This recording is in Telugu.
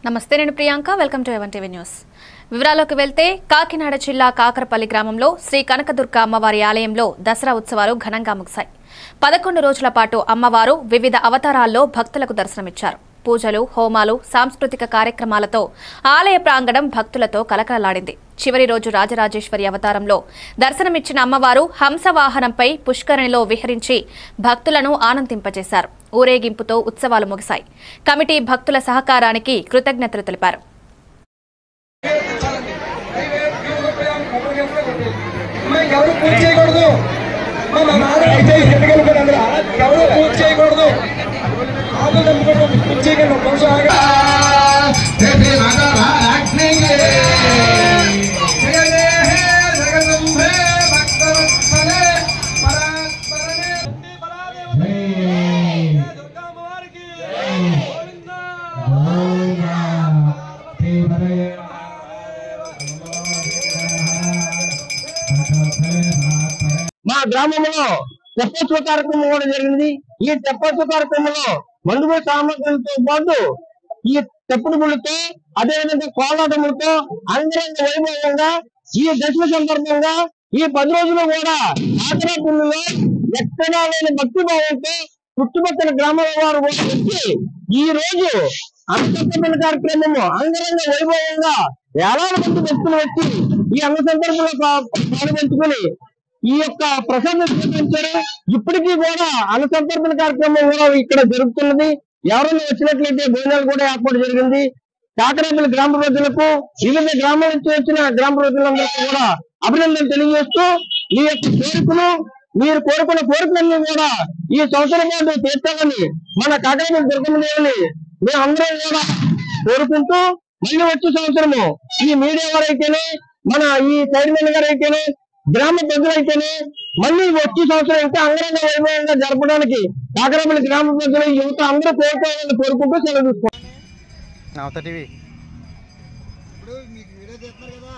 నమస్తే నేను ప్రియాంక వెల్కమ్ టు ఎవన్ టీవీ న్యూస్ వివరాల్లోకి వెళ్తే కాకినాడ జిల్లా కాకరపల్లి గ్రామంలో శ్రీ కనకదుర్గ అమ్మవారి ఆలయంలో దసరా ఉత్సవాలు ఘనంగా ముగిశాయి 11 రోజుల పాటు అమ్మవారు వివిధ అవతారాల్లో భక్తులకు దర్శనమిచ్చారు పూజలు హోమాలు సాంస్కృతిక కార్యక్రమాలతో ఆలయ ప్రాంగణం భక్తులతో కలకలలాడింది చివరి రోజు రాజరాజేశ్వరి అవతారంలో దర్శనమిచ్చిన అమ్మవారు హంసవాహనంపై పుష్కరిణిలో విహరించి భక్తులను ఆనందింపజేశారు ఊరేగింపుతో ఉత్సవాలు ముగిశాయి కమిటీ భక్తుల సహకారానికి కృతజ్ఞతలు తెలిపారు మా గ్రామంలో తెప్పచ్చు కార్యక్రమం కూడా జరిగింది ఈ తెప్పచ్చు కార్యక్రమంలో మందుగు సామగ్రితో పాటు ఈ తెప్పుడు గుళ్ళతో అదేవిధంగా కోలాటములతో అంగరంగ వైభవంగా ఈ దశమ సందర్భంగా ఈ 10 రోజులు కూడా ఆచరణలో ఎక్కడా లేని భక్తి భావంతో చుట్టుపక్కల గ్రామాల వారు కూడా వచ్చి ఈ రోజు అంగసంతర్పణ కార్యక్రమము అంగరంగ వైభవంగా వేలాది మంది భక్తులు వచ్చి ఈ అంగ సందర్భంలో పాల్గొంచుకుని ఈ యొక్క ప్రసాదం స్వీకరించారు ఇప్పటికీ కూడా అన్నసంతర్పణ కార్యక్రమం కూడా ఇక్కడ జరుగుతున్నది ఎవరైనా వచ్చినట్లయితే భోజనాలు కూడా ఏర్పాటు జరిగింది కాకరపల్లి గ్రామ ప్రజలకు వివిధ గ్రామాల నుంచి వచ్చిన గ్రామ ప్రజలందరికీ కూడా అభినందనలు తెలియజేస్తూ మీ యొక్క కోరికలు మీరు కోరుకున్న కోరికలన్నీ కూడా ఈ సంవత్సరం పాటు తీర్చాలని మన కాకరపల్లి దుర్గమ్మ దేవిని మేమందరం కూడా కోరుకుంటూ మళ్ళీ వచ్చే సంవత్సరము ఈ మీడియా వారైతేనే మన ఈ చైర్మన్ గారు అయితేనే గ్రామ ప్రజలైతేనే మళ్ళీ వచ్చే సంవత్సరం ఇంకా అంగరంగ వైభవంగా జరపడానికి కాకరపల్లి గ్రామ ప్రజలు యువత అందరూ కోరుకోవాలని కోరుకుంటూ సెలవు తీసుకోవాలి. ఇప్పుడు మీకు వీడియో చేస్తున్నారు కదా